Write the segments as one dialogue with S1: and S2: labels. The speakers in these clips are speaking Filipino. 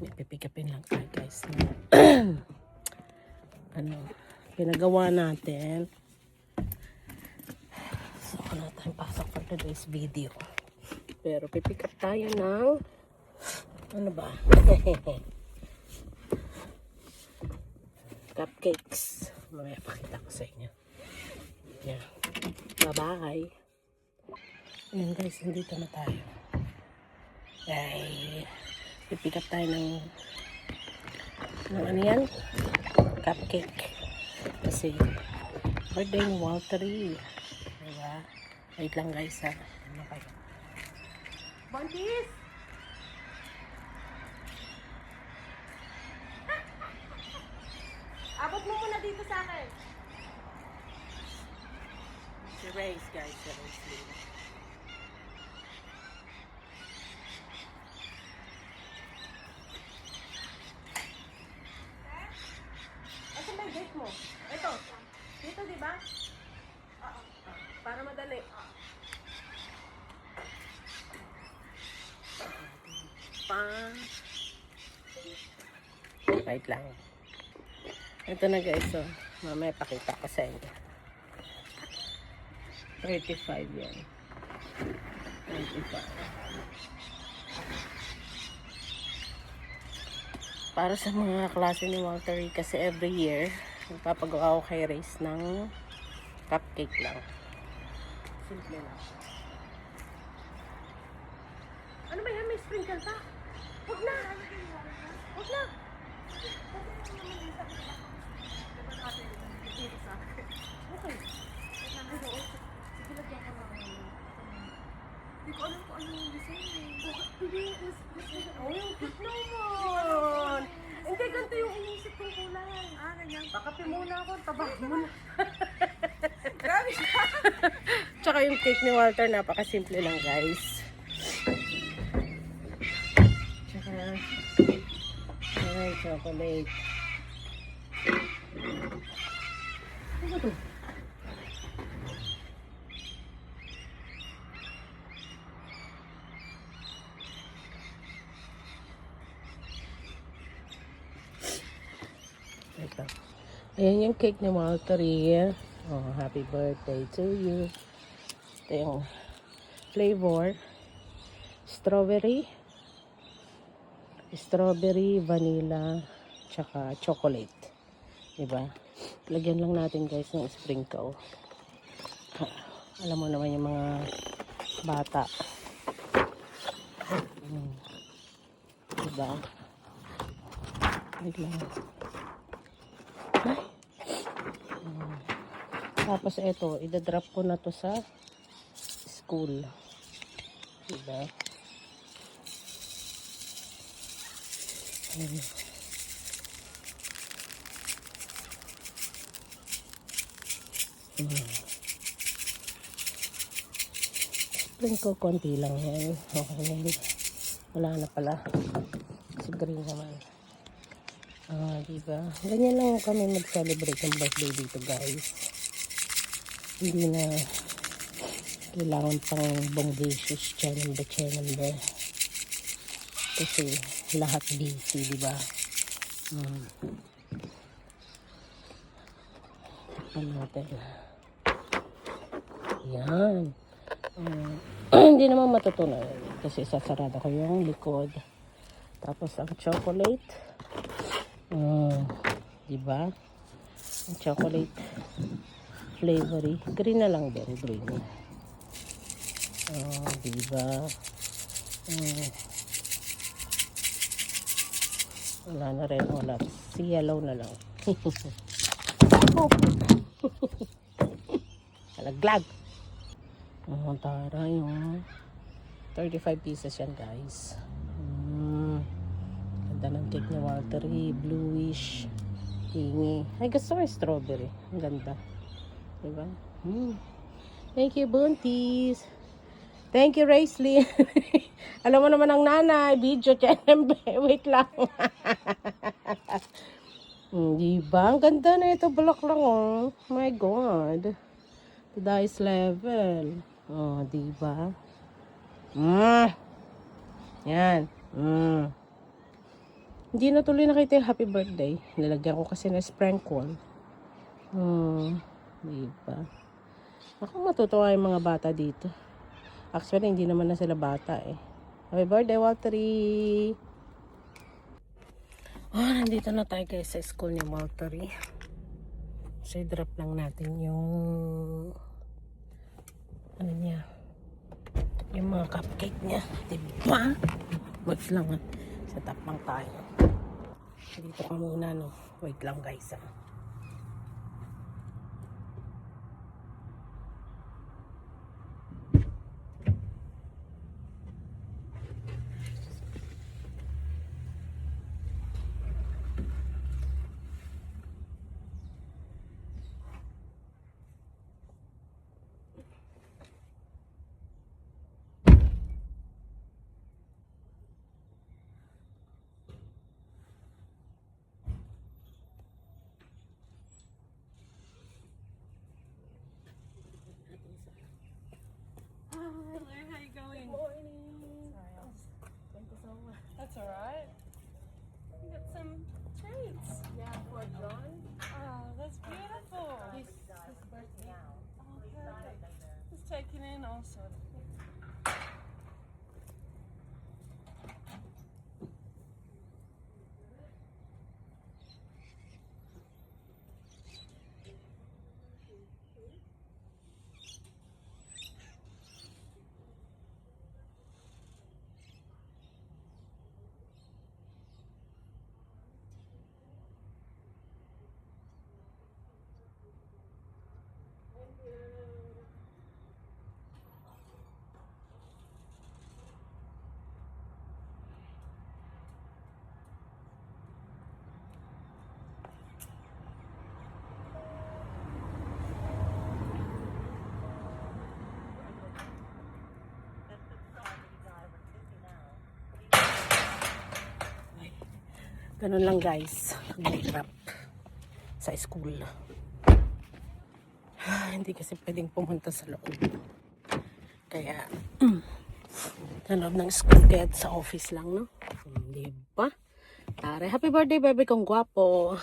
S1: May pipikapin lang tayo guys. Ano, pinagawa natin. So, wala tayong pasok for today's video. Pero pipick up tayo ng ano ba? Cupcakes. Mamaya pakita ko sa inyo. Yeah. Bye-bye. Ayan guys, nandito na tayo. Ay, pipick up tayo ng ano yan? Cupcake. Kasi birthday ni Waltery. Diba? Wait lang guys ha. Ano kayo? Buntis! Abot mo muna dito sa akin. Si Race guys. Si Race din. Asan ba yung gate mo? Ito. Dito diba? Para madali. Wait lang. Ito na guys, so mamaya pakita ko sa inyo. 35 yan. 35. Para sa mga klase ni Waltery kasi every year nagpapagawa ako kay Race ng cupcake lang. Simple lang. Ano ba yan? May sprinkle pa? Huwag na! Huwag na! Okay. Sige, lagyan ko lang. Hindi ko alam kung ano yung design eh. Hindi, oh, yung cute naman! Hindi, ganito yung inisip kong kulay. Ganyan. Bakapi muna ako, tabak muna. Grabe siya! Tsaka yung cake ni Walter, napakasimple lang guys. Tsaka, chocolate. Ano to? Ito. Ayan yung cake ni Waltery. Oh, happy birthday to you. Ito yung flavor. Strawberry, vanilla, tsaka chocolate. Diba? Lagyan lang natin guys ng sprinkle. Alam mo naman yung mga bata. Diba? Wait lang. Tapos ito, idadrop ko na to sa school. Diba? Sprinkle konti lang yan. Okay na yun. Wala na pala. Kasi green naman. Diba? Ganyan lang kami mag-celebrate ng birthday dito guys. Hindi na kailangan pang bongacious chenambe. Kasi lahat busy, diba? Ano natin? Yan. Hindi naman matutunan kasi sasarado ko yung likod. Tapos ang chocolate. Diba? Ang chocolate flavory. Green na lang din. Green. Diba? Wala na rin. Wala. Si yellow na lang. Alaglag. Tara yung 35 pieces yan guys. Ganda ng cake ni Waltery. Bluish. Hingi. Ay, gusto ko yung strawberry. Ang ganda. Diba? Thank you, Buntis. Thank you, Raisley. Alam mo naman ang nanay. Video channel. Wait lang. Diba? Ang ganda na ito. Bulak lang oh. My God. To dice level. Oh, diba? Yan.
S2: Hindi na tuloy nakita yung happy birthday. Nilagyan ko kasi na sprinkle. Diba? Ako matutuwa yung mga bata dito. Actually, hindi naman na sila bata eh. Happy birthday, Waltery! Nandito na tayo guys sa school ni Waltery. So, i-drop lang natin yung ano niya, yung mga cupcake niya. Diba? Wait lang set up lang tayo. Dito ka muna no. Wait lang guys
S1: That's alright. You got some treats.
S2: Yeah, for John.
S1: Oh, that's beautiful.
S2: His birthday.
S1: Oh, perfect. He's taking in all sorts.
S2: Ganun lang guys, mag-wrap sa school. Hindi kasi pwedeng pumunta sa loob. Kaya, sa loob ng school, kaya sa office lang, no? Hindi ba? Tare, happy birthday, baby kong gwapo.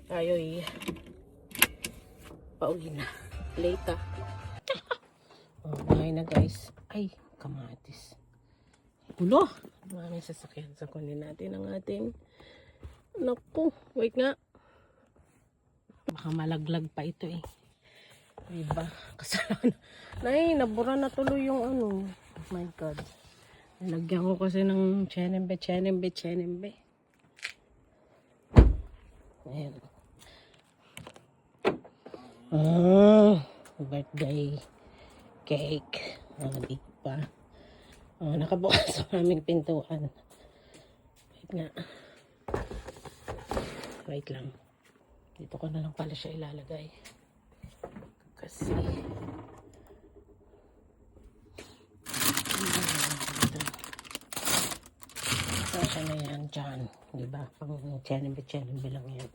S2: Tayo'y pauwi na. Later. Bahay na guys. Ay, kamatis. Ulo! Maraming sasakyan. So, kunin natin ang ating naku, wait nga. Baka malaglag pa ito eh. Diba? Kasalanan. Nay, nabura na tuloy yung ano. Oh my God. Nalagyan ko kasi ng chenembe. Ayan. Birthday cake. Diba? Nakabukas ang aming pintuan. Wait nga. Wait lang. Dito ko na lang pala siya ilalagay. Kasi siya na yan dyan. Diba? Pang chenembe lang yan.